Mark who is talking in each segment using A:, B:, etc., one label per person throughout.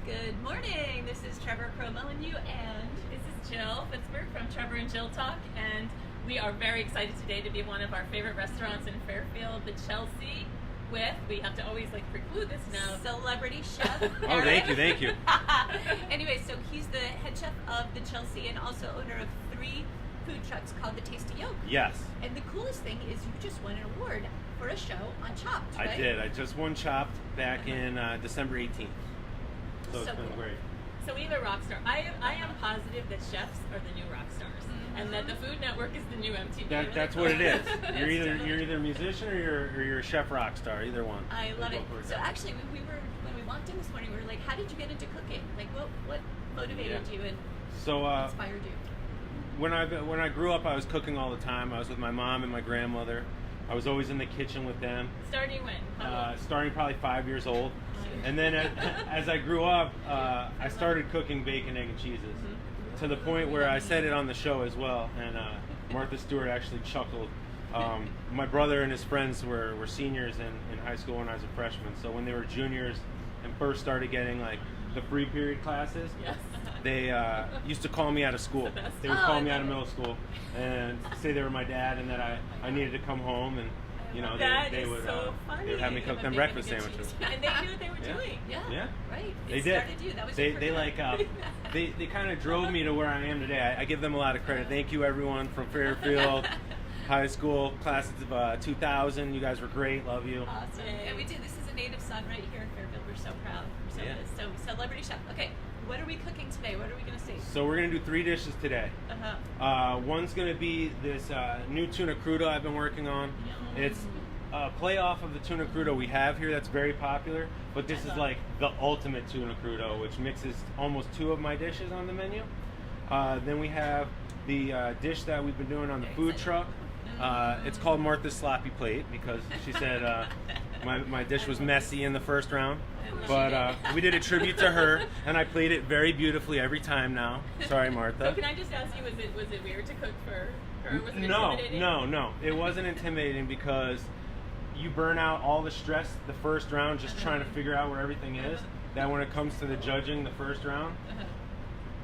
A: Good morning. This is Trevor and you, and
B: this is Jill Fitzberg from Trevor and Jill Talk, and we are very excited today to be at one of our favorite restaurants in Fairfield, the Chelsea, with, we have to always preclude this now,
A: celebrity chef.
C: Oh, thank you.
A: Anyway, so he's the head chef of the Chelsea and also owner of 3 food trucks called the Tasty Yolk.
C: Yes.
A: And the coolest thing is you just won an award for a show on Chopped, right?
C: I did. I just won Chopped back in December 18th. So it's been
A: cool.
C: great.
B: So we have a rock star. I am positive that chefs are the new rock stars, and that the Food Network is the new MTV.
C: That's what it is. You're either a musician or you're a chef rock star. Either one.
A: I love it. So actually, when we walked in this morning, we were like, "How did you get into cooking? Like, what motivated you and inspired you?"
C: When I grew up, I was cooking all the time. I was with my mom and my grandmother. I was always in the kitchen with them.
B: Starting when?
C: Starting probably 5 years old. And then as I grew up, I started cooking bacon, egg, and cheeses to the point where I said it on the show as well. And Martha Stewart actually chuckled. My brother and his friends were seniors in high school when I was a freshman. So when they were juniors and first started getting like the free period classes,
B: yes.
C: They used to call me out of school. They would call me out of middle school and say they were my dad and that I needed to come home, and they would have me cook them breakfast sandwiches.
B: And they knew what they were doing.
A: Yeah. Right.
C: They
A: it
C: did.
A: Started you. That was
C: they kind of drove me to where I am today. I give them a lot of credit. Thank you, everyone from Fairfield High School, class of 2000. You guys were great. Love you.
A: Awesome. And we do. This is a native son right here in Fairfield. We're so proud. So celebrity chef. Okay. What are we cooking today? What are we going to see?
C: So we're going to do 3 dishes today. One's going to be this new tuna crudo I've been working on. It's a play off of the tuna crudo we have here that's very popular, but this is like the ultimate tuna crudo, which mixes almost 2 of my dishes on the menu. Then we have the dish that we've been doing on the food truck. It's called Martha's Sloppy Plate because she said my dish was messy in the first round. But we did a tribute to her, and I played it very beautifully every time now. Sorry, Martha.
B: So can I just ask you, was it weird to cook for her? Was it intimidating?
C: No. It wasn't intimidating because you burn out all the stress the first round just trying to figure out where everything is. That when it comes to the judging the first round,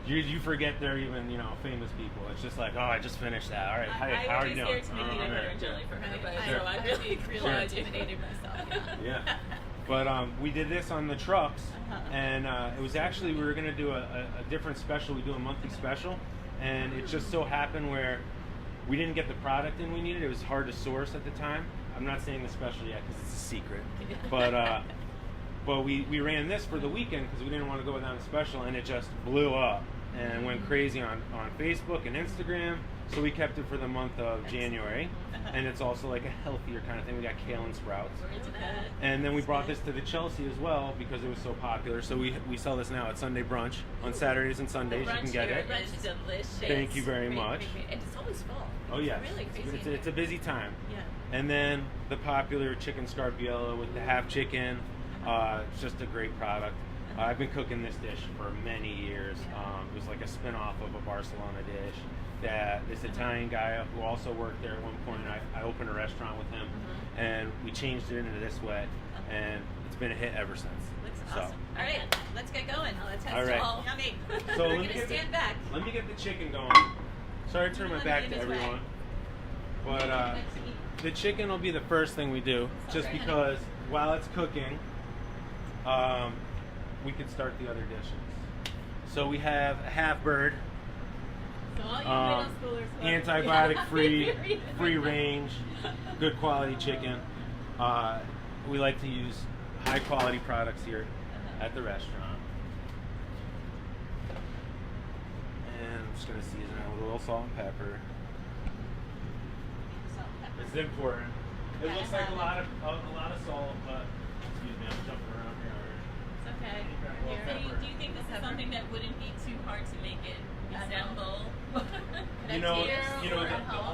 C: you forget they're even famous people. It's just like, oh, I just finished that. All right, how are you doing?
B: I would be scared to make peanut butter and jelly for her, but so I'd really
A: intimidated myself.
C: Yeah. But we did this on the trucks, and it was actually, we were going to do a different special. We do a monthly special, and it just so happened where we didn't get the product in we needed. It was hard to source at the time. I'm not saying the special yet because it's a secret. But we ran this for the weekend because we didn't want to go without a special, and it just blew up and went crazy on Facebook and Instagram. So we kept it for the month of January, and it's also like a healthier kind of thing. We got kale and sprouts. And then we brought this to the Chelsea as well because it was so popular. So we sell this now at Sunday brunch on Saturdays and Sundays. You can get it.
B: It's delicious.
C: Thank you very much.
A: And it's always full.
C: Oh yes,
A: It's really crazy.
C: It's a busy time.
A: Yeah.
C: And then the popular chicken scarpiello with the half chicken. It's just a great product. I've been cooking this dish for many years. It was like a spin-off of a Barcelona dish that this Italian guy who also worked there at one point, I opened a restaurant with him, and we changed it into this way, and it's been a hit ever since.
A: Looks awesome. All right, let's get going. Let's have
C: all right.
A: all yummy.
C: So
A: we're going to stand back.
C: Let me get the chicken going. Sorry to turn my back to everyone. But the chicken will be the first thing we do, just because while it's cooking, we could start the other dishes. So we have a half bird, antibiotic-free, free-range, good quality chicken. We like to use high-quality products here at the restaurant. And I'm just going to season it with a little salt and pepper. It's important. It looks like a lot of salt, but excuse me, I'm jumping around here.
B: It's okay. Do you think this is something that wouldn't be too hard to make it resemble?
C: The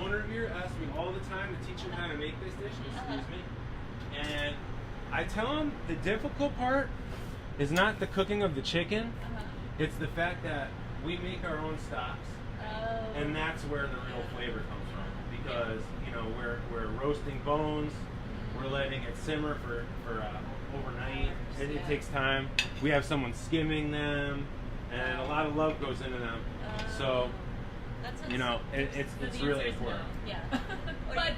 C: owner here asks me all the time to teach him how to make this dish. Excuse me. And I tell him the difficult part is not the cooking of the chicken. It's the fact that we make our own stocks, and that's where the real flavor comes from. Because we're roasting bones, we're letting it simmer for overnight. It takes time. We have someone skimming them, and a lot of love goes into them. So, you know, it's really important.
B: No. Yeah.
A: but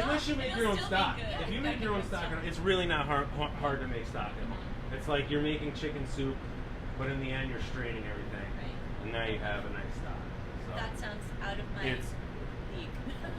C: Unless you make your own stock. If you make your own stock, it's really not hard to make stock. It's like you're making chicken soup, but in the end you're straining everything, and now you have a nice stock. So
A: that sounds out of my league.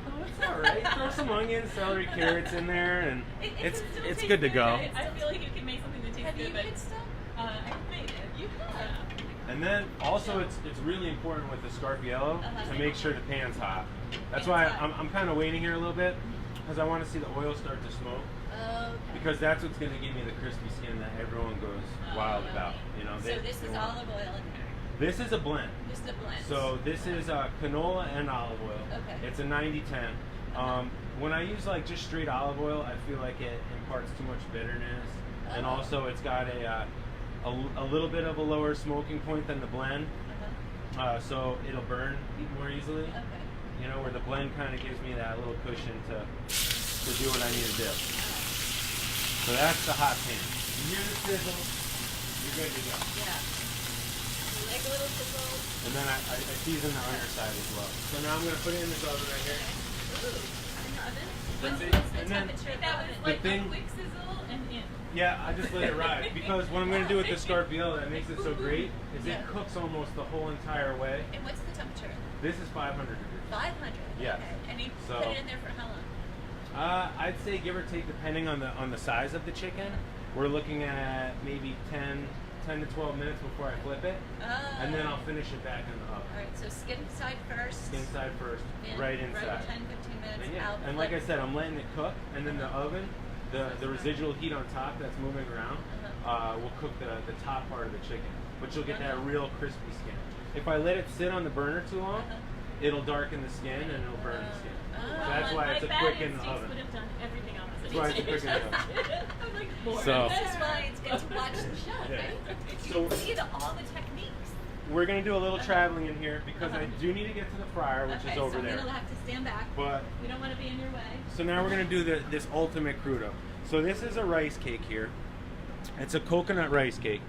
C: Oh, it's all right. Throw some onions, celery, carrots in there, and it's good to go.
B: I feel like you can make something that tastes
A: Have
B: good.
A: you made stuff?
B: I've made it.
A: You have.
C: And then also it's really important with the Scarpiello to make sure the pan's hot. That's why I'm kind of waiting here a little bit, because I want to see the oil start to smoke.
A: Okay.
C: Because that's what's going to give me the crispy skin that everyone goes wild about. You know.
A: So this is olive oil in there.
C: This is a blend.
A: This is a blend.
C: So this is canola and olive oil.
A: Okay.
C: It's a 90-10. When I use like just straight olive oil, I feel like it imparts too much bitterness, and also it's got a little bit of a lower smoking point than the blend, so it'll burn more easily.
A: Okay.
C: You know, where the blend kind of gives me that little cushion to do what I need to do. So that's the hot pan. You hear the sizzle, you're good to go.
A: Yeah. You like a little sizzle.
C: And then I season the underside as well. So now I'm going to put it in this oven right here.
A: Ooh, in the oven? What's the
C: And then
A: temperature of the
B: That was
A: oven?
B: like
C: The thing-
B: a quick sizzle and in.
C: Yeah, I just let it ride. Because what I'm going to do with the Scarpiello that makes it so great is it cooks almost the whole entire way.
A: And what's the temperature?
C: This is 500 degrees.
A: 500.
C: Yes.
A: Okay. And you
C: So-
A: put it in there for how long?
C: I'd say give or take, depending on the size of the chicken, we're looking at maybe 10 to 12 minutes before I flip it, and then I'll finish it back in the oven.
A: All right, so skin side first.
C: Skin side first, right inside.
A: Right 10, 15 minutes
C: And,
A: out.
C: and like I said, I'm letting it cook, and then the oven, the residual heat on top that's moving around, will cook the top part of the chicken, but you'll get that real crispy skin. If I let it sit on the burner too long, it'll darken the skin and it'll burn the skin. So that's why it's a quick in the oven.
B: Would have done everything opposite.
C: That's why it's a quick in the oven.
B: I'm like bored.
C: So-
A: That's why it's good to watch the show,
C: Yeah.
A: right?
C: So-
A: You can see all the techniques.
C: We're gonna do a little traveling in here because I do need to get to the fryer, which is over
A: so
C: there.
A: I'm gonna have to stand back.
C: But
B: We don't want to be in your way.
C: so now we're gonna do this ultimate crudo. So this is a rice cake here. It's a coconut rice cake,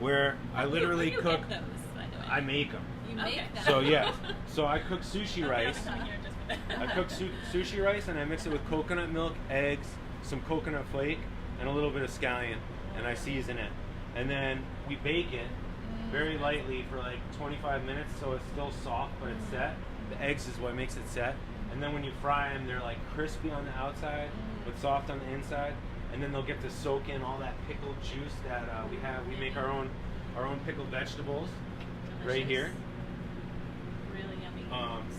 C: where I literally
B: Where do you
C: cook.
B: get those, by the way?
C: I make them.
A: You make them.
C: So yeah. So I cook sushi rice.
B: I'm here just for that.
C: I cook sushi rice and I mix it with coconut milk, eggs, some coconut flake, and a little bit of scallion, and I season it. And then we bake it very lightly for like 25 minutes, so it's still soft but it's set. The eggs is what makes it set. And then when you fry them, they're like crispy on the outside but soft on the inside. And then they'll get to soak in all that pickled juice that we have. We make our own pickled vegetables right here.
B: Really yummy.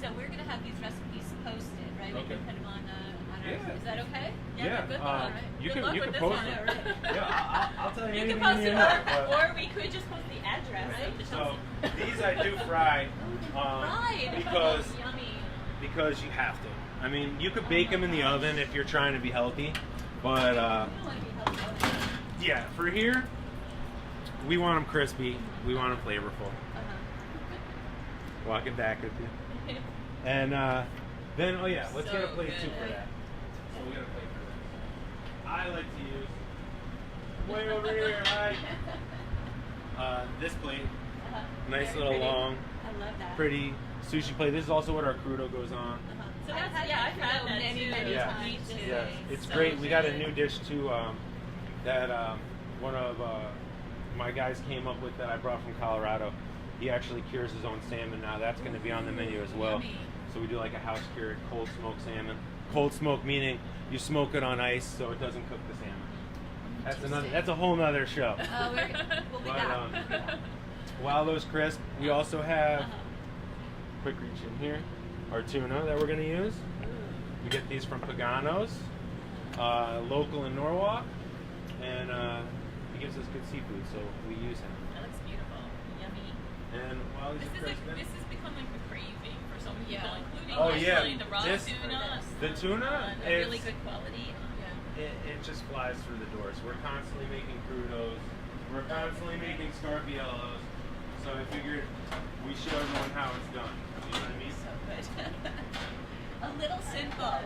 A: So we're gonna have these recipes posted, right? We
C: Okay.
A: can put them on our.
C: Yeah.
A: Is that okay?
C: Yeah,
B: good luck.
A: All right.
C: you
B: Good
C: can
B: luck
C: you
B: with
C: can
B: this
C: post
B: one.
C: them.
A: Yeah, right.
C: Yeah, I'll tell you
B: You
C: anything
B: can post
C: you
B: it,
C: know. but-
B: or we could just post the address of the
C: So
B: Chelsea.
C: these I do fry
A: Fried.
C: because
B: Yummy.
C: you have to. I mean, you could bake them in the oven if you're trying to be healthy, but
A: We don't want to be healthy.
C: yeah, for here, we want them crispy. We want them flavorful. Walk it back with you. And then, oh yeah, let's get a
A: So
C: plate too
A: good.
C: for that. So we got a plate for that. I like to use way over here, right? This plate, nice
A: Very
C: little
A: pretty.
C: long,
A: I love that.
C: pretty sushi plate. This is also what our crudo goes on.
B: So
A: I've
B: that's,
A: had
B: yeah,
A: that
B: I've had
A: Crudo
B: that
A: many,
B: too.
A: many
C: Yeah.
A: times.
C: Yes, it's
B: So
C: great. We got a
B: good.
C: new dish too that one of my guys came up with that I brought from Colorado. He actually cures his own salmon now. That's going to be on the menu as well.
A: Yummy.
C: So we do like a house cured cold smoked salmon. Cold smoke meaning you smoke it on ice so it doesn't cook the salmon. That's a whole nother show.
A: Oh, we'll be
C: But,
A: back.
C: while those crisp, we also have quick reach in here our tuna that we're going to use. We get these from Pagano's, local in Norwalk, and he gives us good seafood, so we use him.
B: That looks beautiful. Yummy.
C: And while these are crisping,
B: This has become like a craving for so many people,
A: Yeah.
B: including
C: Oh,
B: actually
C: yeah.
B: the raw
C: This-
B: tuna.
C: the tuna,
B: a really
C: it's-
B: good quality.
C: it just flies through the doors. We're constantly making crudos. We're constantly making Scarpiellos. So I figured we show everyone how it's done. You know what I mean?
A: So good. A little simple. A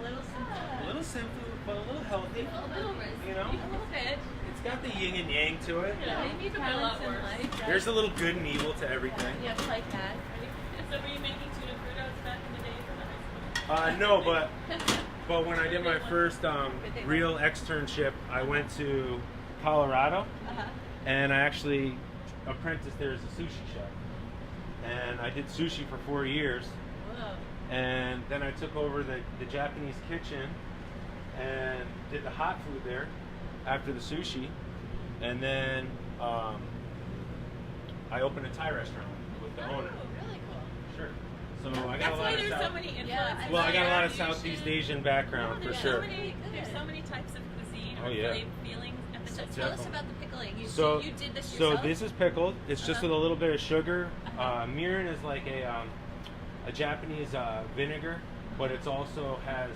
A: little simple.
C: A little simple, but a little healthy.
A: A little rich.
C: You know?
B: A little bit.
C: It's got the yin and yang to it.
B: Yeah,
A: Maybe
B: it could be a lot worse.
C: There's a little good and evil to everything.
A: Yeah, like that.
B: So were you making tuna crudos back in the day for the high school?
C: No, but when I did my first real externship, I went to Colorado, and I actually apprenticed there as a sushi chef. And I did sushi for 4 years.
A: Whoa.
C: And then I took over the Japanese kitchen and did the hot food there after the sushi. And then I opened a Thai restaurant with the owner.
A: Really cool.
C: Sure. So I got
B: That's
C: a lot
B: why
C: of
B: there's so many influences.
C: Well, I got a lot of Southeast Asian background for sure.
B: There's so many types of cuisine or feelings at the
A: So
B: time.
A: tell us about the pickling. You did this
C: So
A: yourself?
C: this is pickled. It's just with a little bit of sugar. Mirin is like a Japanese vinegar, but it also has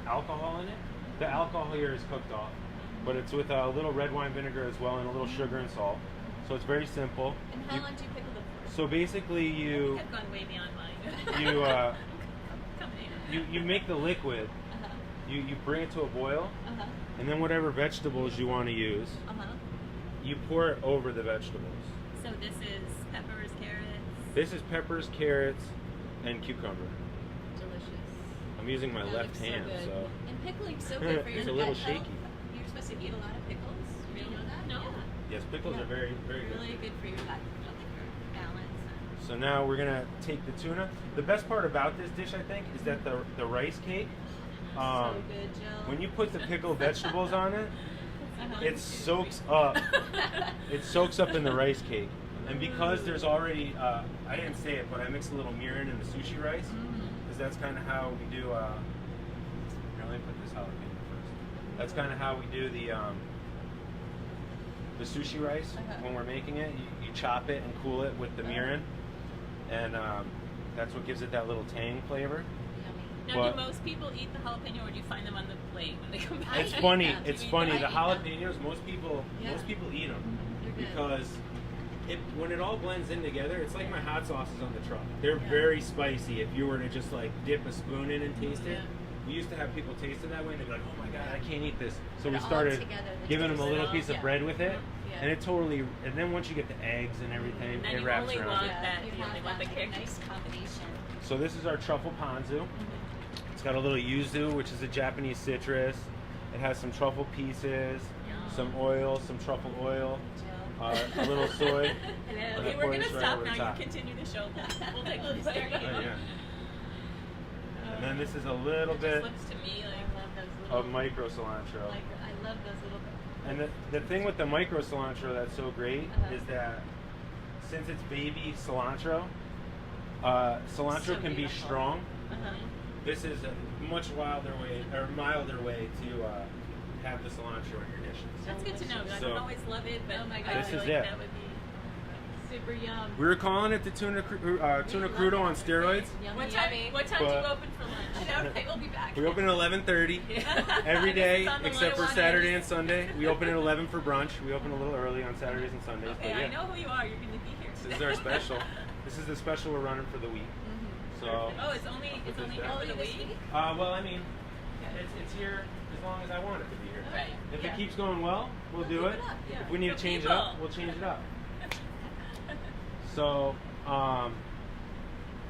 C: alcohol in it. The alcohol here is cooked off, but it's with a little red wine vinegar as well and a little sugar and salt. So it's very simple.
A: And how long do you pickle them for?
C: So basically you
B: I've gone way beyond mine.
C: you make the liquid. You bring it to a boil, and then whatever vegetables you want to use, you pour it over the vegetables.
B: So this is peppers, carrots.
C: This is peppers, carrots, and cucumber.
A: Delicious.
C: I'm using my
A: That
C: left
A: looks
C: hand,
A: good.
C: so
A: And pickling's so good for your
C: It's a little
A: gut health.
C: shaky.
A: You're supposed to eat a lot of pickles. Do you know that?
B: No.
A: Yeah.
C: yes, pickles are very, very good.
A: Really good for your gut health, for balance.
C: So now we're gonna take the tuna. The best part about this dish, I think, is that the rice cake.
A: So good, Jill.
C: When you put the pickled vegetables on it, it soaks up. It soaks up in the rice cake, and because there's already, I didn't say it, but I mixed a little mirin in the sushi rice, because that's kind of how we do. Here, let me put this jalapeno first. That's kind of how we do the sushi rice when we're making it. You chop it and cool it with the mirin, and that's what gives it that little tang flavor.
B: Now, do most people eat the jalapeno, or do you find them on the plate when they come back?
C: It's funny. It's funny. The jalapenos, most people eat them because when it all blends in together, it's like my hot sauces on the truck. They're very spicy. If you were to just like dip a spoon in and taste it, we used to have people taste it that way, and they'd be like, "Oh my god, I can't eat this." So we started giving them a little piece of bread with it, and it totally. And then once you get the eggs and everything, it wraps around it.
A: You only want the nice combination.
C: So this is our truffle ponzu. It's got a little yuzu, which is a Japanese citrus. It has some truffle pieces, some oil, some truffle oil, a little soy.
B: Okay, we're going to stop now. You continue the show. We'll take a break.
C: Yeah. And then this is a little bit
B: Looks to me like
C: of micro cilantro.
A: I love those little.
C: And the thing with the micro cilantro that's so great is that since it's baby cilantro, cilantro can be strong. This is a much milder way to have the cilantro in your dishes.
B: That's good to know. I don't always love it, but
C: This is it.
B: That would be
A: Super yum.
C: We were calling it the tuna crudo on steroids.
B: What time do you open for lunch?
A: I know, right? We'll be back.
C: We open at 11:30 every day except for Saturday and Sunday. We open at 11 for brunch. We open a little early on Saturdays and Sundays.
B: Okay, I know who you are. You're going to be here today.
C: This is our special. This is the special we're running for the week. So.
B: Oh, it's only here for the week?
C: Well, I mean, it's here as long as I want it to be here.
B: Right.
C: If it keeps going well, we'll do it. If we need to change it up, we'll change it up. So,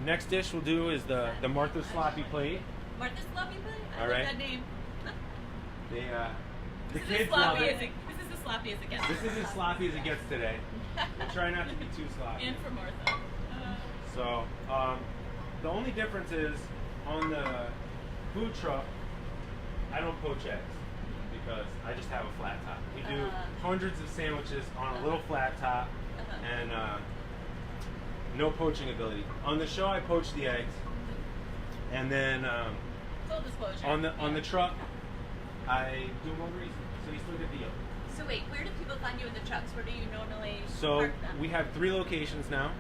C: next dish we'll do is the Martha's Sloppy Plate.
A: Martha's Sloppy Plate? I
C: All
A: love
C: right.
A: that name.
C: The kids love it.
B: This is as sloppy as it gets.
C: This is as sloppy as it gets today. We'll try not to be too sloppy.
B: And for Martha.
C: So, the only difference is on the food truck, I don't poach eggs because I just have a flat top. We do hundreds of sandwiches on a little flat top and no poaching ability. On the show, I poach the eggs, and then
B: Full disclosure.
C: on the truck, I do them over easy, so you still get the yolk.
A: So wait, where do people find you in the trucks? Where do you normally
C: So
A: park them?
C: we have 3 locations now.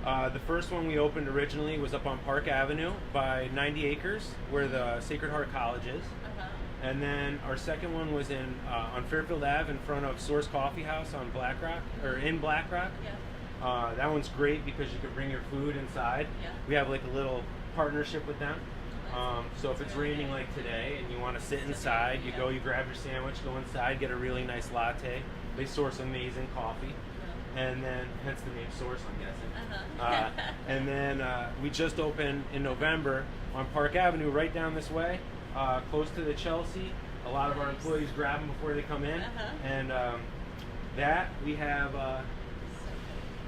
C: The first one we opened originally was up on Park Avenue by 90 Acres, where the Sacred Heart College is. And then our second one was on Fairfield Ave in front of Source Coffee House on Blackrock, or in Blackrock.
A: Yeah.
C: That one's great because you can bring your food inside.
A: Yeah.
C: We have like a little partnership with them. So if it's raining like today and you want to sit inside, you grab your sandwich, go inside, get a really nice latte. They source amazing coffee, and then hence the name Source, I'm guessing. And then we just opened in November on Park Avenue, right down this way, close to the Chelsea. A lot of our employees grab them before they come in, and that we have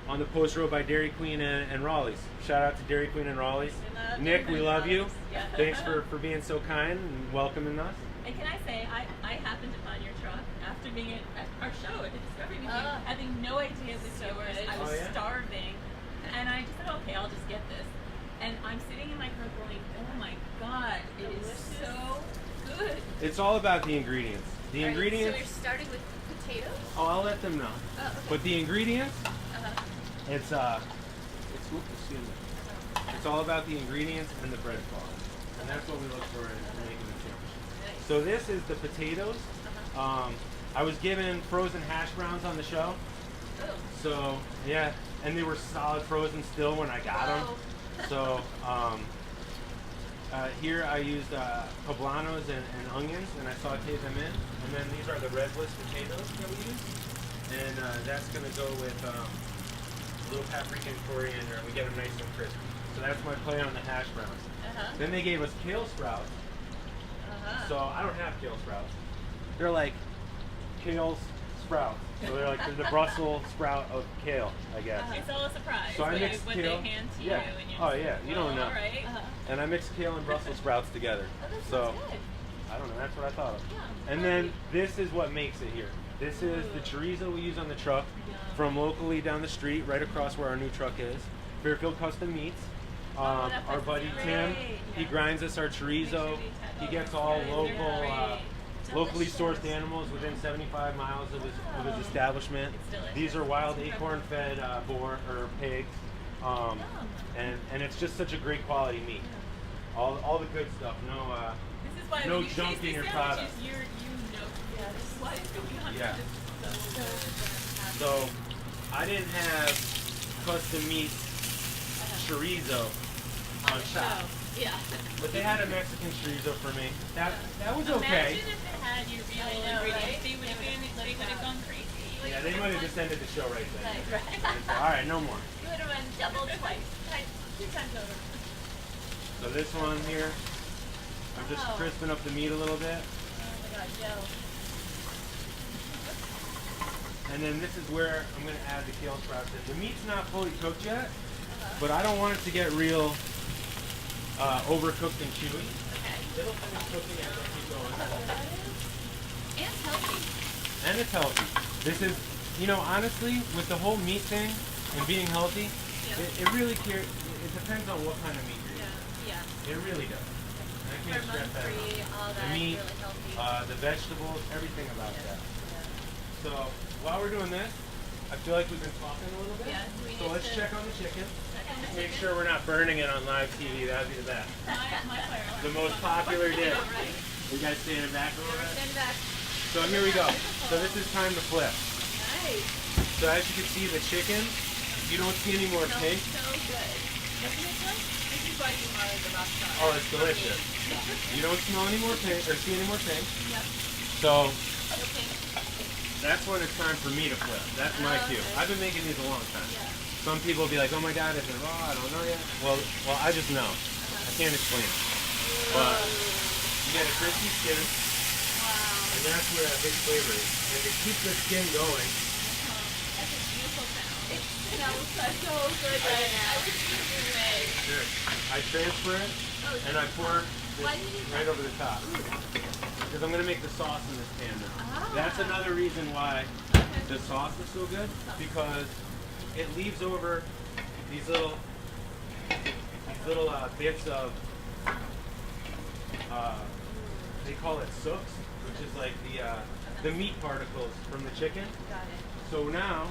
C: on the post road by Dairy Queen and Raleigh's. Shout out to Dairy Queen and Raleigh's. Nick, we love you.
B: Yeah.
C: Thanks for being so kind and welcoming us.
B: And can I say, I happened to find your truck after being at our show at the Discovery Museum, having no idea this was yours. I was starving, and I just said, okay, I'll just get this. And I'm sitting in my car going, oh my god, it is so good.
C: It's all about the ingredients. The ingredients.
A: So you're starting with potatoes?
C: Oh, I'll let them know.
A: Oh, okay.
C: But the ingredients, it's all about the ingredients and the bread quality, and that's what we look for in making the sandwich. So this is the potatoes. I was given frozen hash browns on the show. So yeah, and they were solid frozen still when I got them. So here I used poblanos and onions, and I sauteed them in. And then these are the red list potatoes that we use, and that's going to go with a little paprika and coriander, and we get them nice and crispy. So that's my play on the hash browns. Then they gave us kale sprouts. So I don't have kale sprouts. They're like kale sprouts. So they're like the Brussels sprout of kale, I guess.
B: It's all a surprise.
C: So I mixed
B: what
C: kale.
B: they hand to you.
C: Yeah.
B: And you're
C: Oh yeah, you don't know.
B: All right.
C: And I mixed kale and Brussels sprouts together. So I don't know. That's what I thought of. And then this is what makes it here. This is the chorizo we use on the truck from locally down the street, right across where our new truck is. Fairfield Custom Meats. Our buddy Tim, he grinds us our chorizo. He gets all local, locally sourced animals within 75 miles of his establishment. These are wild acorn-fed boar or pigs, and it's just such a great quality meat. All the good stuff. No junk in your product. Yeah. So I didn't have custom meat chorizo on shop.
A: Yeah.
C: But they had a Mexican chorizo for me. That was okay.
B: Imagine if they had your real ingredients. They would have gone crazy.
C: Yeah, they might have just ended the show right then.
A: Right.
C: All right, no more.
A: You would have run double twice. 2 times over.
C: So this one here, I'm just crisping up the meat a little bit.
A: Oh my god, Joe.
C: And then this is where I'm going to add the kale sprouts in. The meat's not fully cooked yet, but I don't want it to get real overcooked and chewy.
A: Okay.
C: It'll finish cooking as I keep going.
A: And healthy.
C: And it's healthy. This is, honestly, with the whole meat thing and being healthy, it really it depends on what kind of meat you're eating.
A: Yeah.
C: It really does. And I can't stress that enough.
A: All that,
C: the meat,
A: really healthy.
C: the vegetables, everything about that. So while we're doing this, I feel like we've been talking a little bit.
A: Yeah,
C: so let's check on the chicken. Make sure we're not burning it on live TV. That'd be the best. The most popular dish. You guys standing back a little bit?
A: Stand back.
C: So here we go. So this is time to flip.
A: Nice.
C: So as you can see, the chicken, you don't see any more pink.
A: So good. Isn't it good? This is why you are the rock star.
C: Oh, it's delicious. You don't smell any more pink or see any more pink.
A: Yep.
C: So
A: Okay.
C: that's when it's time for me to flip. That's my cue. I've been making these a long time.
A: Yeah.
C: Some people will be like, oh my god, is it raw? I don't know yet. Well, I just know. I can't explain it. But you get a crispy skin, and that's where that big flavor is. And to keep the skin going,
A: That's a beautiful sound. It smells so good right now.
C: sure, I transfer it, and I pour this right over the top. Because I'm going to make the sauce in this pan now. That's another reason why the sauce is so good, because it leaves over these little bits of, they call it sooks, which is like the meat particles from the chicken.
A: Got it.
C: So now,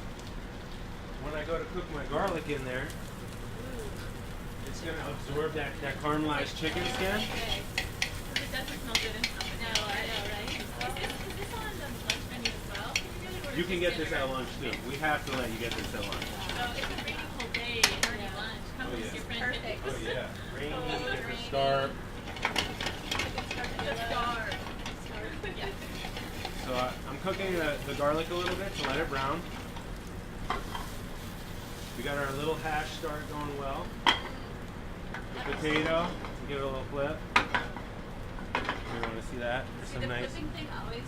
C: when I go to cook my garlic in there, it's going to absorb that caramelized chicken skin.
B: It doesn't smell good in something.
A: No, I know, right?
B: Is this on the lunch menu as well?
C: You can get this at lunch too. We have to let you get this at lunch.
B: So it's a really cold day, early lunch. Come
C: Oh, yeah.
B: Your friend
A: Perfect.
C: Oh yeah. Rainy,
B: Oh,
C: get the
B: rainy.
C: scarf.
B: The star. Yeah.
C: So I'm cooking the garlic a little bit to let it brown. We got our little hash start going well. The potato, give it a little flip. You want to see that? There's
A: See,
C: some
A: the
C: nice.
A: flipping thing always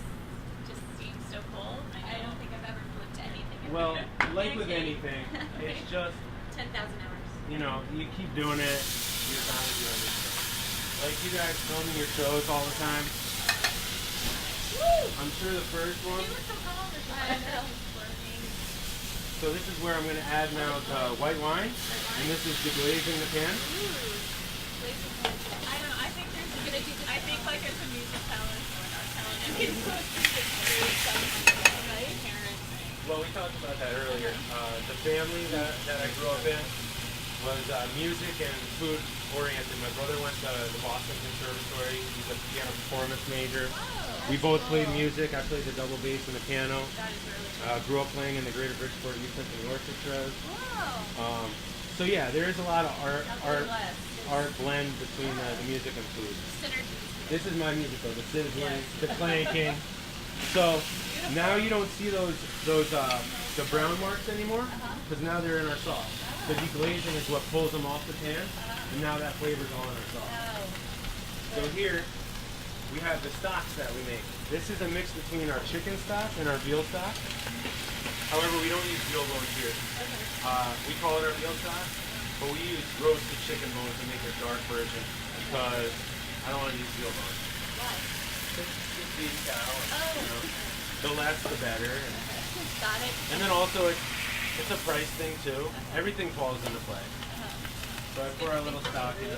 A: just seems so cool. I don't think I've ever flipped anything. in
C: Well,
A: my
C: like with
A: pancake.
C: anything, it's just,
A: 10,000 hours.
C: you know, you keep doing it, you're bound to do anything. Like you guys filming your shows all the time.
A: Woo!
C: I'm sure the first one.
B: You look so calm.
A: I know.
C: So this is where I'm going to add now the white wine, and this is deglazing the pan.
B: I don't know. I think I think like there's a music talent or an art talent. And it's right? Parents.
C: Well, we talked about that earlier. The family that I grew up in was music and food oriented. My brother went to the Boston Conservatory. He's a piano performance major. We both played music. I played the double bass and the piano.
B: That is really cool.
C: Grew up playing in the Greater Bridgeport Youth Symphony Orchestras.
A: Wow.
C: So yeah, there is a lot of art
B: Nevertheless,
C: blend between the music and food.
A: Synergy.
C: This is my music though, the sizzling, the clanking. So now you don't see those the brown marks anymore because now they're in our sauce. The deglazing is what pulls them off the pan, and now that flavor's all in our sauce. So here we have the stocks that we make. This is a mix between our chicken stock and our veal stock. However, we don't use veal bones here. We call it our veal stock, but we use roasted chicken bones to make a dark version because I don't want to use veal bones.
A: Why?
C: It's beef cow, and, you know, the less the better.
A: Got it.
C: And then also it's a price thing too. Everything falls into play. So I pour our little stock in.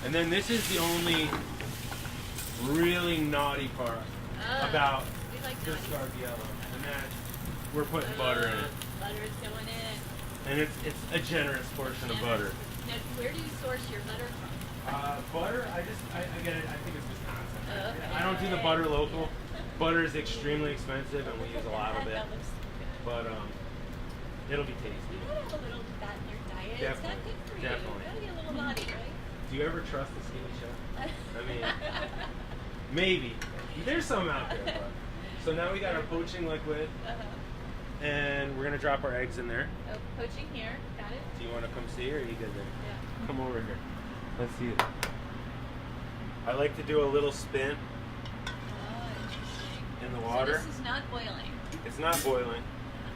C: And then this is the only really naughty part about
A: We like
C: this
A: naughty.
C: Scargiello. And that we're putting butter in it.
A: Butter's going in.
C: And it's a generous portion of butter.
A: Now, where do you source your butter from?
C: Butter, I get it, I think it's Wisconsin.
A: Okay.
C: I don't do the butter local. Butter is extremely expensive and we use a lot of it.
A: That looks good.
C: But it'll be tasty.
A: You gotta have a little fat in your diet. It's not
C: Definitely,
A: good for you.
C: definitely.
A: You gotta get a little naughty, right?
C: Do you ever trust the skinny chef? I mean, maybe. There's some out there, but. So now we got our poaching liquid, and we're gonna drop our eggs in there.
A: Oh, poaching here. Got it?
C: Do you want to come see, or are you good there?
A: Yeah.
C: Come over here. Let's see it. I like to do a little spin
A: Oh, interesting.
C: in the water.
A: So this is not boiling.
C: It's not boiling.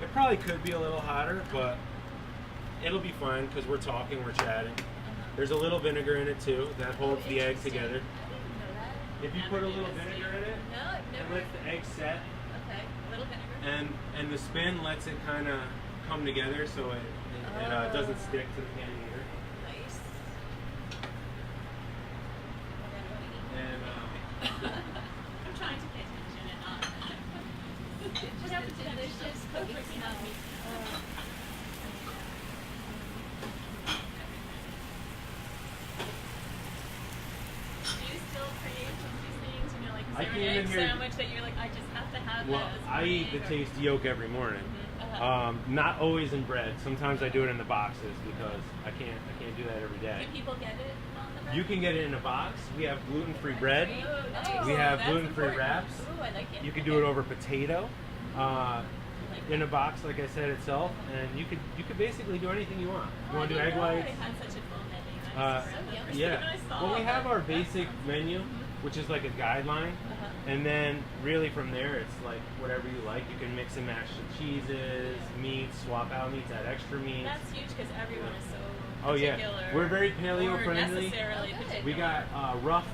C: It probably could be a little hotter, but it'll be fine because we're talking, we're chatting. There's a little vinegar in it too that holds the egg
A: Interesting.
C: together.
A: I didn't know that.
C: If you put a little vinegar in it,
A: No, I've
C: it
A: never.
C: lets the egg set,
A: Okay, a little vinegar.
C: and the spin lets it kind of come together so it doesn't stick to the pan either.
A: Nice.
C: And
B: I'm trying to pay attention and not.
A: Just have a delicious cooking smell.
B: Do you still crave these things? You know, like
C: I
B: is there
C: came
B: an
C: in
B: egg
C: here-
B: sandwich that you're like, I just have to have
C: well,
B: that this
C: I eat the
B: morning, or-
C: tasty yolk every morning. Not always in bread. Sometimes I do it in the boxes because I can't do that every day.
B: Can people get it on the bread?
C: You can get it in a box. We have gluten-free bread.
B: Oh, nice.
C: We have
B: That's
C: gluten-free
B: important.
C: wraps.
A: Ooh, I like it.
C: You can do it over potato, in a box, like I said itself, and you could basically do anything you want. You want to do egg whites?
B: I had such a full menu.
C: Yeah. Well, we have our basic menu, which is like a guideline, and then really from there it's like whatever you like. You can mix and match the cheeses, meats, swap out meats, add extra meats.
B: That's huge because everyone is so
C: Oh yeah,
B: particular.
C: we're very paleo
B: or
C: friendly.
B: necessarily
A: Oh, good.
B: particular.
C: We got rough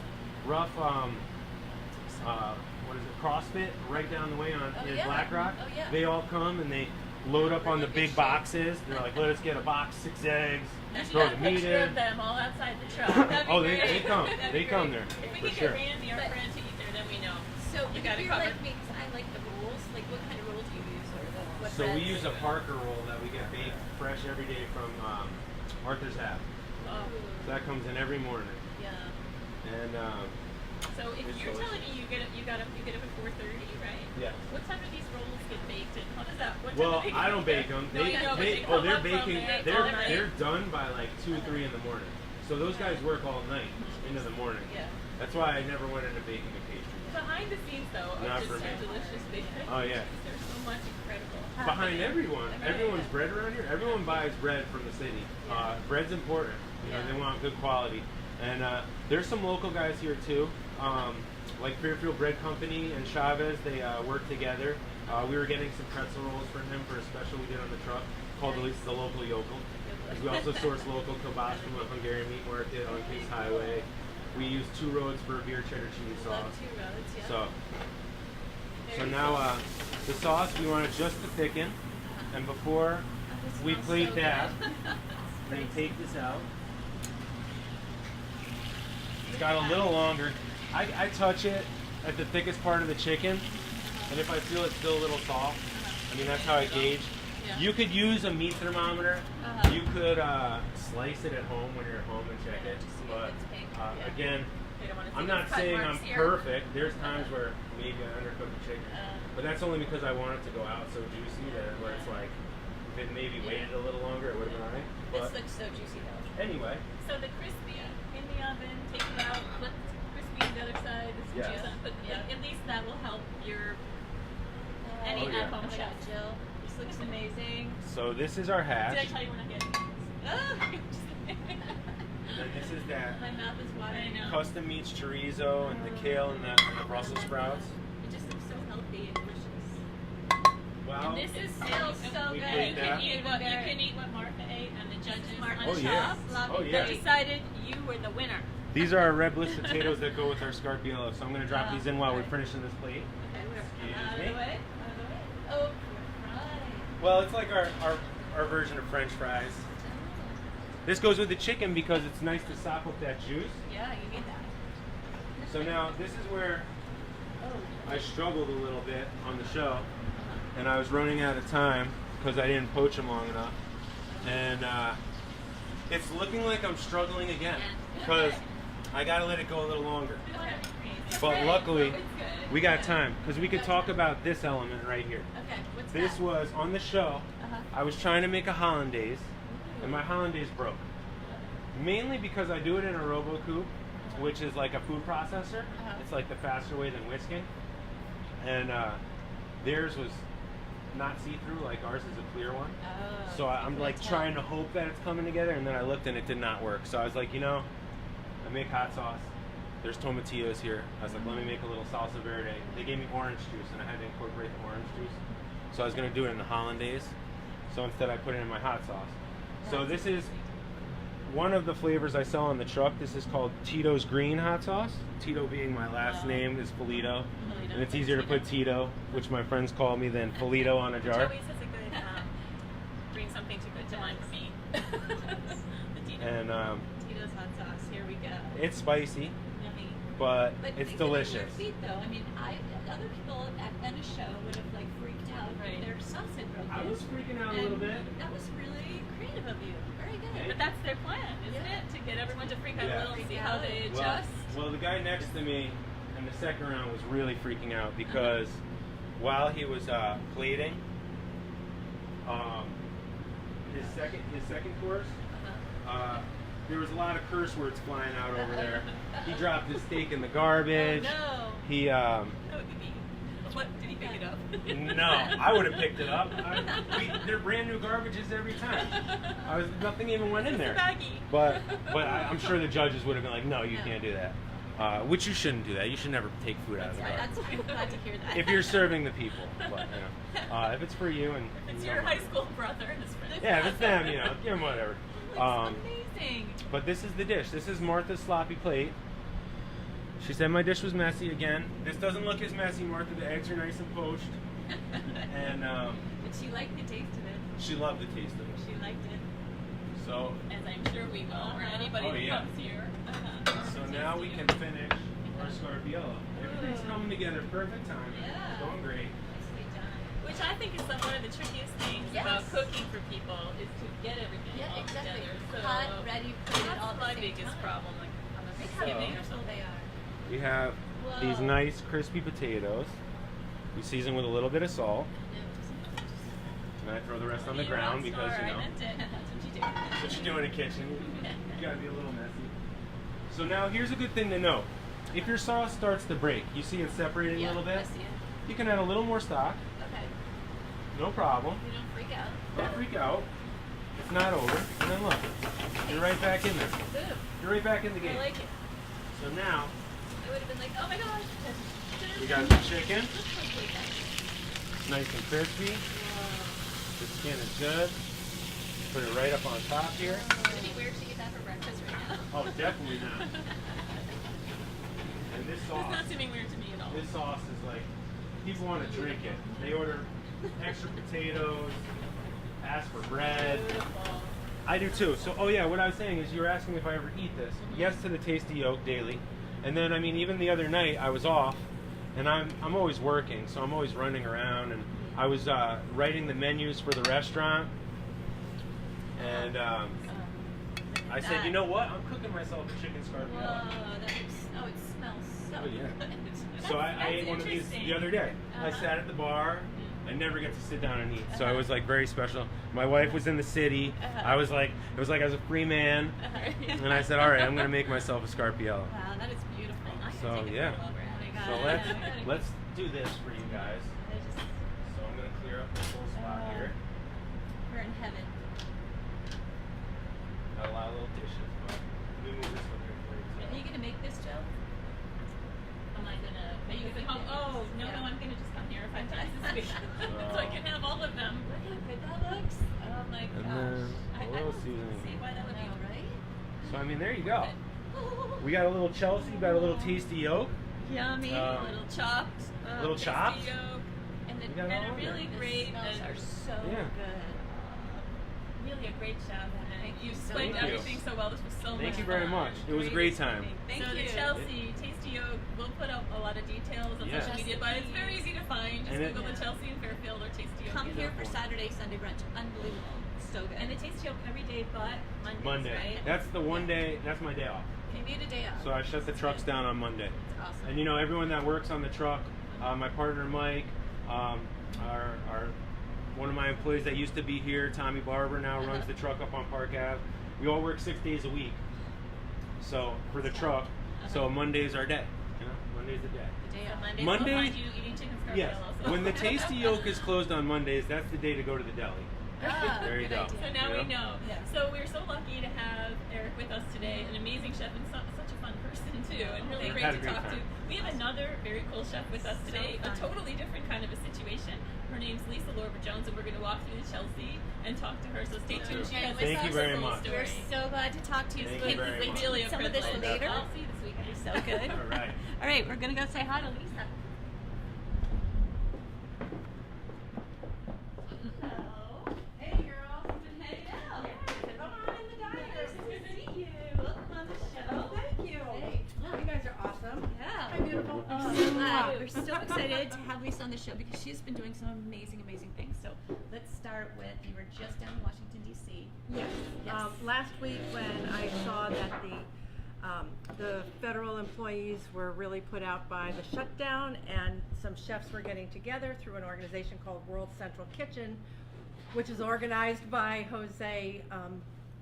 C: what is it, CrossFit right down the way on
A: Oh,
C: in
A: yeah.
C: Black Rock.
A: Oh, yeah.
C: They all come and they load up on the big boxes. They're like, let us get a box, 6 eggs,
B: You should
C: throw
B: have
C: the
B: a
C: meat
B: picture
C: in.
B: of them all outside the truck. That'd be
C: Oh,
B: great.
C: they come.
B: That'd
C: They
B: be
C: come
B: great.
C: there,
B: If we
C: for
B: can
C: sure.
B: get Randy, our
A: But-
B: friend, to eat there, then we know.
A: So
B: You
A: if
B: got it
A: you're
B: covered.
A: like me, 'cause I like the rolls, like what kind of roll do you use or what
C: So we
A: breads?
C: use a Parker roll that we get baked fresh every day from Arthur's Half.
B: Oh,
C: So that comes in every morning.
A: Yeah.
C: And
B: So if you're telling me you get up at 4:30, right?
C: Yeah.
B: What time do these rolls get baked and how does that?
C: Well, I don't bake them. They're baking. They're done by like 2 or 3 in the morning. So those guys work all night into the morning.
B: Yeah.
C: That's why I never went into baking a pastry.
B: Behind the scenes, though, of just some delicious baking.
C: Oh yeah.
B: There's so much incredible.
C: Behind everyone's bread around here. Everyone buys bread from the city. Bread's important. You know, they want good quality. And there's some local guys here too, like Fairfield Bread Company and Chavez. They work together. We were getting some pretzel rolls from him for a special we did on the truck called the local Yolk. We also source local kielbasa from a Hungarian meat market on Case Highway. We use 2 roads for beer cheddar cheese sauce.
B: Love 2 roads, yeah.
C: So now the sauce we want it just to thicken, and before we plate that, we're gonna take this out. It's got a little longer. I touch it at the thickest part of the chicken, and if I feel it's still a little soft, I mean that's how I gauge. Yeah. You could use a meat thermometer. You could slice it at home when you're at home and check it. But again, I'm not saying I'm perfect. There's times where maybe I undercook the chicken, but that's only because I want it to go out so juicy that where it's like if it maybe waited a little longer, it would have been alright.
B: This looks so juicy though.
C: Anyway.
B: So the crispy in the oven, take it out, flip crispy on the other side. This juice on, but at least that will help your any at-home chef. Jill. This looks amazing.
C: So this is our hash.
B: Did I tell you we're not getting this?
C: And this is that
B: my mouth is watering.
C: custom meats chorizo and the kale and the Brussels sprouts.
B: It just looks so healthy and delicious.
C: Wow.
B: And this is still so good. You can eat what Martha ate and the judges on the shop. They decided you were the winner.
C: These are our red bliss potatoes that go with our scarpiello. So I'm going to drop these in while we're finishing this plate.
B: Okay, out of the way. Oh, right.
C: Well, it's like our version of French fries. This goes with the chicken because it's nice to sop up that juice.
B: Yeah, you need that.
C: So now this is where I struggled a little bit on the show, and I was running out of time because I didn't poach them long enough. And it's looking like I'm struggling again because I got to let it go a little longer. But luckily, we got time because we could talk about this element right here.
B: Okay, what's
C: this was on the show. I was trying to make a hollandaise. And my hollandaise broke. Mainly because I do it in a RoboCoupe, which is like a food processor. It's like the faster way than whisking. And theirs was not see-through, like ours is a clear one. So I'm like trying to hope that it's coming together, and then I looked and it did not work. So I was like, you know, I make hot sauce. There's tomatillos here. I was like, let me make a little salsa verde. They gave me orange juice, and I had to incorporate the orange juice. So I was gonna do it in the hollandaise. So instead I put it in my hot sauce. So this is one of the flavors I sell on the truck. This is called Tito's Green Hot Sauce. Tito being my last name is Felitto. And it's easier to put Tito, which my friends call me, than Felitto on a jar.
B: Joey says a good, bring something too good to mind for me. The Tito.
C: And
B: Tito's hot sauce, here we go.
C: It's spicy,
B: Yummy.
C: but it's delicious.
A: Your feet, though. I mean, other people at a show would have like freaked out if their sauce had broken.
C: I was freaking out a little bit.
A: That was really creative of you. Very good.
B: But that's their plan, isn't it? To get everyone to freak out a little, see how they adjust.
C: Well, the guy next to me in the second round was really freaking out because while he was plating his second course, there was a lot of curse words flying out over there. He dropped his steak in the garbage.
B: Oh, no.
C: He
B: What, did he pick it up?
C: No, I would have picked it up. They're brand new garbages every time. Nothing even went in there. But I'm sure the judges would have been like, no, you can't do that. Which you shouldn't do that. You should never take food out of the garbage.
A: I'm glad to hear that.
C: If you're serving the people, but you know, if it's for you and
B: if it's your high school brother and his friends.
C: Yeah, if it's them, you know, give them whatever.
B: Amazing.
C: But this is the dish. This is Martha's sloppy plate. She said my dish was messy again. This doesn't look as messy, Martha. The eggs are nice and poached. And
B: but she liked the taste of it.
C: she loved the taste of it.
B: She liked it.
C: So
B: as I'm sure we will, or anybody that comes here.
C: So now we can finish our scarpiello. Everything's coming together, perfect time.
B: Yeah.
C: Going great.
B: Which I think is one of the trickiest things about cooking for people is to get everything all together. So
A: hot, ready, put it all
B: that's my biggest problem. Like,
A: How beautiful they are.
C: we have these nice crispy potatoes. We season with a little bit of salt. And I throw the rest on the ground because, you know, that's what you do in a kitchen. You gotta be a little messy. So now here's a good thing to know. If your sauce starts to break, you see it separating a little bit?
A: I see it.
C: You can add a little more stock.
A: Okay.
C: No problem.
A: You don't freak out.
C: Don't freak out. It's not over. And then look, you're right back in there.
A: Boom.
C: You're right back in the game.
A: I like it.
C: So now,
A: I would have been like, oh my gosh.
C: we got the chicken. It's nice and crispy. The skin is good. Put it right up on top here.
A: Would it be weird to eat that for breakfast right now?
C: Oh, definitely not. And this sauce.
B: It's not seeming weird to me at all.
C: This sauce is like, people want to drink it. They order extra potatoes, ask for bread.
B: Beautiful.
C: I do too. So, oh yeah, what I was saying is you were asking if I ever eat this. Yes to the tasty yolk daily. And then, I mean, even the other night I was off, and I'm always working, so I'm always running around, and I was writing the menus for the restaurant, and I said, you know what? I'm cooking myself a chicken scarpiola.
A: Whoa, that looks, oh, it smells so good.
C: So I ate one of these the other day. I sat at the bar. I never get to sit down and eat, so it was like very special. My wife was in the city. I was like, it was like I was a free man, and I said, all right, I'm gonna make myself a scarpiola.
A: Wow, that is beautiful.
C: So yeah.
A: Oh my God.
C: So let's do this for you guys. So I'm gonna clear up this whole spot here.
A: We're in heaven.
C: Got a lot of little dishes, but let me move this one here for you.
A: Are you gonna make this, Joe?
B: Am I gonna? Are you gonna come? Oh no, no, I'm gonna just come here 5 times this week, so I can have all of them.
A: Look how good that looks. Oh my gosh.
C: And then
B: I
C: a little
B: don't
C: seasoning.
B: see why that would be
A: right?
C: So I mean, there you go. We got a little Chelsea, we got a little tasty yolk.
B: Yummy, little chopped,
C: little chopped?
B: tasty yolk, and
C: We got it all
B: a really
A: The
B: great,
A: smells are so
C: Yeah.
A: good.
B: really a great chef.
A: Thank you so
B: explained
A: much.
B: everything so well. This was so much
C: Thank you
B: fun.
C: very much. It was a great time.
A: Thank
B: so
A: you.
B: the Chelsea Tasty Yolk, we'll put up a lot of details on social media, but it's very easy to find. Just Google the Chelsea in Fairfield or Tasty Yolk.
A: Come here for Saturday, Sunday brunch. Unbelievable. So good.
B: And the Tasty Yolk every day but Mondays,
C: Monday.
B: right?
C: That's the one day, that's my day off.
A: You need a day off.
C: So I shut the trucks down on Monday.
A: It's awesome.
C: And you know, everyone that works on the truck, my partner Mike, our one of my employees that used to be here, Tommy Barber, now runs the truck up on Park Ave. We all work 6 days a week. So for the truck, so Monday's our day. You know, Monday's the day.
A: The day off.
B: Mondays, we'll find you eating chicken scarpiola.
C: Yes.
B: So.
C: When the Tasty Yolk is closed on Mondays, that's the day to go to the deli. There you go.
B: So now we know.
A: Yeah.
B: So we're so lucky to have Eric with us today, an amazing chef and such a fun person too, and really
C: We've
B: great
C: had a
B: to
C: great
B: talk
C: time.
B: to. We have another very cool chef with us today, a totally different kind of a situation. Her name's Lisa Lorber Jones, and we're going to walk through the Chelsea and talk to her. So stay tuned. She has
C: Thank
B: a
C: you very
B: cool
C: much.
B: story.
A: We're so glad to talk to you.
C: Thank
A: So
C: you very much.
B: Really a
A: some of this
B: privilege.
A: later.
B: I'll see you this weekend.
A: You're so good.
C: All right.
A: All right, we're gonna go say hi to Lisa. Hello. Hey, girls. We've been hanging out. Come on in the diner. It's good to see you. Welcome on the show.
D: Thank you.
A: Hey.
D: You guys are awesome.
A: Yeah.
D: Hi, beautiful.
A: I'm so glad. We're so excited to have Lisa on the show because she's been doing some amazing, amazing things. So let's start with, you were just down in Washington, D.C.
D: Yes.
A: Yes.
D: Last week when I saw that the federal employees were really put out by the shutdown, and some chefs were getting together through an organization called World Central Kitchen, which is organized by Jose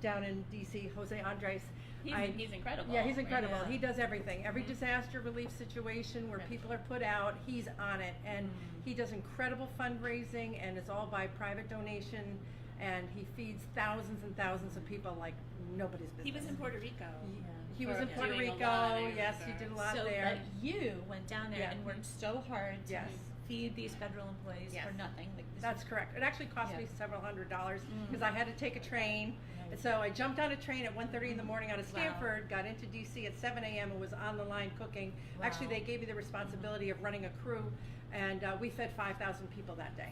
D: down in D.C., Jose Andres.
B: He's incredible.
D: Yeah, he's incredible.
A: Yeah.
D: He does everything. Every disaster relief situation where people are put out, he's on it. And he does incredible fundraising, and it's all by private donation. And he feeds thousands and thousands of people like nobody's business.
B: He was in Puerto Rico.
D: He was in Puerto
B: doing a
D: Rico.
B: lot, I
D: Yes, he
B: remember.
D: did a lot
A: So
D: there.
A: you went down there
D: Yeah.
A: and worked so hard to
D: Yes.
A: feed these federal employees
D: Yes.
A: for nothing. Like this
D: That's correct. It actually cost me several $100s because I had to take a train. And so I jumped on a train at 1:30 in the morning out of Stanford, got into DC at 7 a.m. and was on the line cooking. Actually, they gave me the responsibility of running a crew And we fed 5,000 people that day.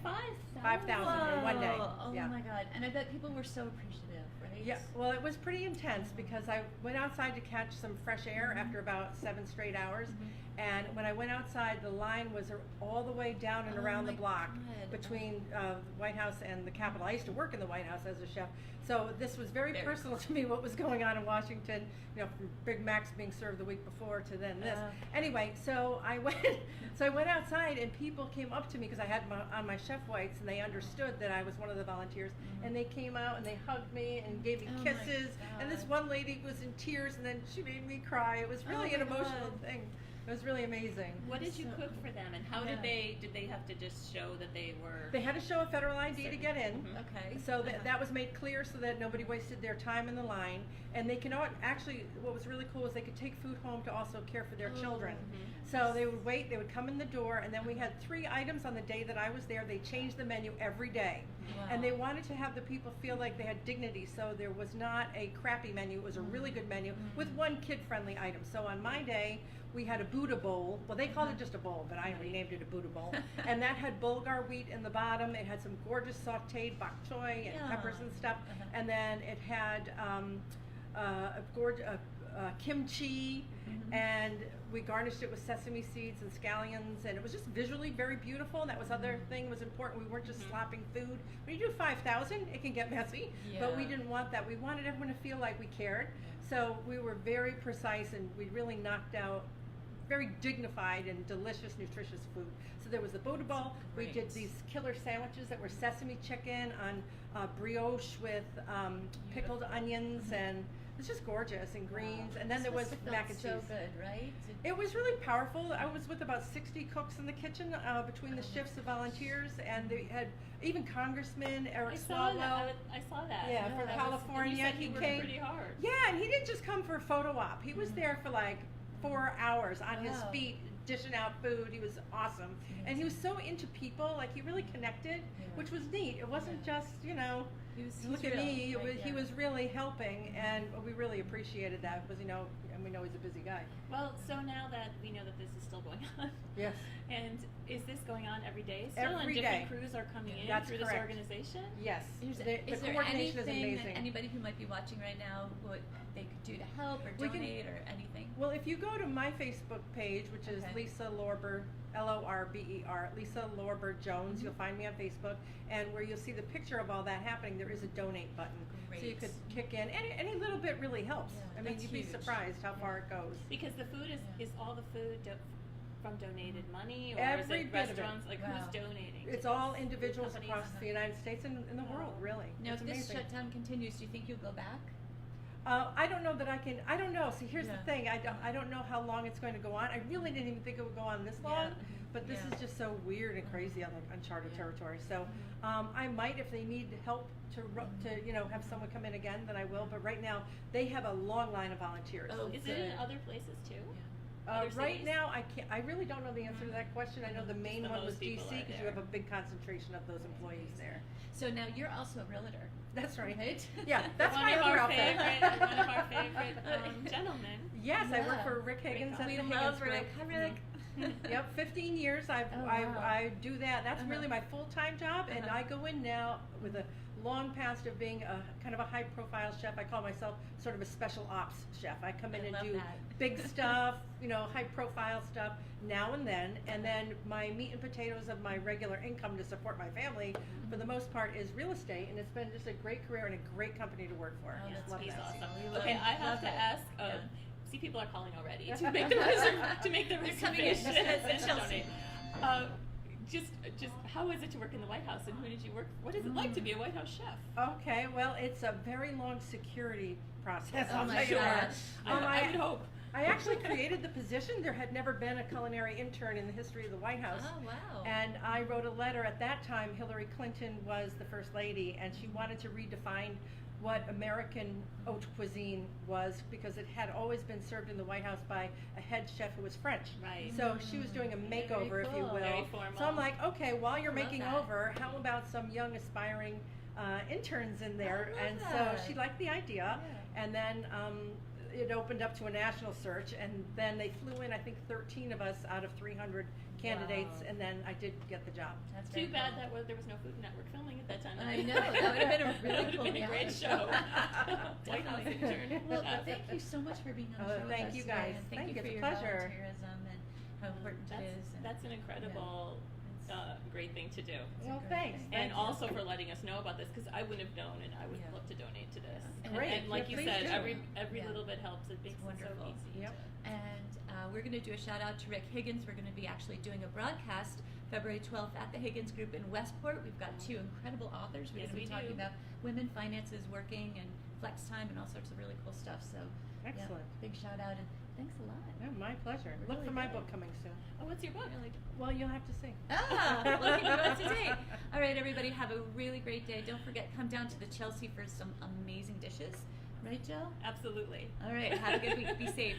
B: 5,000
D: in one day.
B: Oh
D: yeah.
B: my God! And I bet people were so appreciative, right?
D: Yeah. Well, it was pretty intense because I went outside to catch some fresh air after about 7 straight hours. And when I went outside, the line was all the way down and around the block between the White House and the Capitol. I used to work in the White House as a chef, so this was very personal to me. What was going on in Washington? You know, from Big Macs being served the week before to then this. Anyway, so I went outside, and people came up to me because I had on my chef whites, and they understood that I was one of the volunteers. And they came out and they hugged me and gave me kisses. And this one lady was in tears, and then she made me cry. It was really an emotional thing. It was really amazing.
B: What did you cook for them, and how did they have to just show that they were?
D: They had to show a federal ID to get in.
B: Okay.
D: So that was made clear so that nobody wasted their time in the line. And they can actually, what was really cool is they could take food home to also care for their children. So they would wait, they would come in the door, and then we had 3 items on the day that I was there. They changed the menu every day. And they wanted to have the people feel like they had dignity, so there was not a crappy menu. It was a really good menu with one kid-friendly item. So on my day, we had a Buddha bowl. Well, they called it just a bowl, but I renamed it a Buddha bowl. And that had Bulgar wheat in the bottom. It had some gorgeous sauteed bok choy and peppers and stuff. And then it had kimchi, and we garnished it with sesame seeds and scallions, and it was just visually very beautiful. And that was other thing was important. We weren't just slopping food. When you do 5,000, it can get messy, but we didn't want that. We wanted everyone to feel like we cared. So we were very precise, and we really knocked out very dignified and delicious, nutritious food. So there was the Buddha bowl. We did these killer sandwiches that were sesame chicken on brioche with pickled onions, and it's just gorgeous, and greens. And then there was mac and cheese.
B: So good, right?
D: It was really powerful. I was with about 60 cooks in the kitchen between the shifts of volunteers, and they had even Congressman Eric Swalwell.
B: I saw that.
D: Yeah, from California.
B: He
D: came.
B: pretty hard.
D: Yeah, and he didn't just come for a photo op. He was there for like 4 hours on his feet, dishing out food. He was awesome. And he was so into people, like he really connected, which was neat. It wasn't just, look at me. He was really helping, and we really appreciated that because, and we know he's a busy guy.
B: Well, so now that we know that this is still going on.
D: Yes.
B: And is this going on every day still?
D: Every
B: and
D: day.
B: different crews are coming in
D: That's
B: through
D: correct.
B: this organization?
D: Yes.
E: Is
D: The
E: there
D: coordination is
E: anything
D: amazing.
E: that anybody who might be watching right now what they could do to help or donate or anything?
D: Well, if you go to my Facebook page, which is Lisa Lorber, Lorber, Lisa Lorber Jones, you'll find me on Facebook, and where you'll see the picture of all that happening, there is a donate button.
E: Great.
D: So you could kick in. Any little bit really helps.
E: Yeah,
D: I mean,
E: that's
D: you'd be
E: huge.
D: surprised how far it goes.
B: Because the food is all the food from donated money, or
D: Every
B: is it
D: bit of it.
B: restaurants? Like who's donating?
D: It's
B: to
D: all
B: this?
D: individuals
B: Companies?
D: across the United States and in the world, really.
E: Now,
D: It's
E: if this
D: amazing.
E: shutdown continues, do you think you'll go back?
D: I don't know that I can. I don't know. See, here's
E: Yeah.
D: the thing. I don't know how long it's going to go on. I really didn't even think it would go on this long. But this is just so weird and crazy on uncharted territory. So I might, if they need help to have someone come in again, then I will. But right now, they have a long line of volunteers.
B: Oh, is it in other places too? Other
D: Right
B: cities?
D: now, I can't. I really don't know the answer to that question. I know the main
B: the
D: one was
B: most people
D: DC
B: are
D: because you
B: there.
D: have a big concentration of those employees there.
E: So now you're also a realtor.
D: That's right.
E: Right?
D: Yeah, that's
B: one
D: my
B: of
D: other
B: our
D: outfit.
B: favorite, one of our favorite gentlemen.
D: Yes, I work
E: Yeah.
D: for Rick Higgins at
E: We
D: the
E: love
D: Higgins
E: Rick.
D: Group.
E: Hi, Rick.
D: Yep, 15 years.
E: wow.
D: I do that. That's really my full-time job, and I go in now with a long past of being a kind of a high-profile chef. I call myself sort of a special ops chef. I come in
E: I
D: and
E: love
D: do
E: that.
D: big stuff, high-profile stuff now and then my meat and potatoes of my regular income to support my family, for the most part, is real estate, and it's been just a great career and a great company to work for.
E: Oh,
D: I just
E: that's
D: love
B: He's
D: that.
B: awesome.
E: love
B: Okay,
E: it.
B: I have
E: Love
B: to
E: it.
B: ask.
E: Yeah.
B: See, people are calling already to make the
E: coming in.
B: reservations.
E: Chelsea.
B: Just how is it to work in the White House, and who did you work? What is it like to be a White House chef?
D: Okay, well, it's a very long security process.
E: Oh
D: I'll
E: my
D: tell you
E: gosh.
D: that.
B: I would hope.
D: I actually created the position. There had never been a culinary intern in the history of the White House.
E: Oh, wow.
D: And I wrote a letter. At that time, Hillary Clinton was the first lady, and she wanted to redefine what American haute cuisine was, because it had always been served in the White House by a head chef who was French.
B: Right.
D: So she was doing a makeover, if you
E: cool.
D: will.
B: Very formal.
D: So I'm like, okay, while you're
E: I love
D: making
E: that.
D: over, how about some young aspiring interns in there?
E: I love
D: And
E: that.
D: so she liked the idea. And then it opened up to a national search, and then they flew in, I think, 13 of us out of 300 candidates,
E: Wow.
D: and then I did get the job.
E: That's
B: Too
E: very
B: bad
E: cool.
B: that there was no Food Network filming at that time.
E: I know, that would have been a really
B: That would
E: cool
B: have been a great
E: reality
B: show.
E: show.
B: White House
E: Definitely.
B: intern.
E: Well,
B: Yeah.
E: thank you so much for being on the show with
D: Thank
E: us
D: you
E: today,
D: guys.
E: and thank
D: Thank
E: you
D: you.
E: for
D: It's a
E: your
D: pleasure.
E: volunteerism and how important it is. And
B: That's an incredible, great thing to do.
D: Well,
E: great
D: thanks.
E: thing.
B: And
D: Thanks.
B: also for letting us know about this, because I wouldn't have known, and I would
E: Yeah.
B: love to donate to this.
E: Yeah.
B: And,
D: Great.
B: and like
D: Yeah,
B: you
D: please
B: said,
D: do.
B: every
E: Yeah.
B: little bit helps. It makes it so
E: wonderful.
B: easy.
D: Yep.
E: And we're going to do a shout out to Rick Higgins. We're going to be actually doing a broadcast February 12th at the Higgins Group in Westport. We've got two incredible authors. We're
B: Yes,
E: going to be
B: we
E: talking
B: do.
E: about women finances, working, and flex time, and all sorts of really cool stuff. So,
D: Excellent.
E: Yeah, big shout out, and thanks a lot.
D: Oh, my pleasure. Look
E: Really
D: for my
E: good.
D: book coming soon.
B: Oh, what's your book?
E: Really
D: Well, you'll have to see.
E: we'll keep you up to date. All right, everybody, have a really great day. Don't forget, come down to the Chelsea for some amazing dishes. Right, Jill?
B: Absolutely.
E: All right, have a good week. Be safe.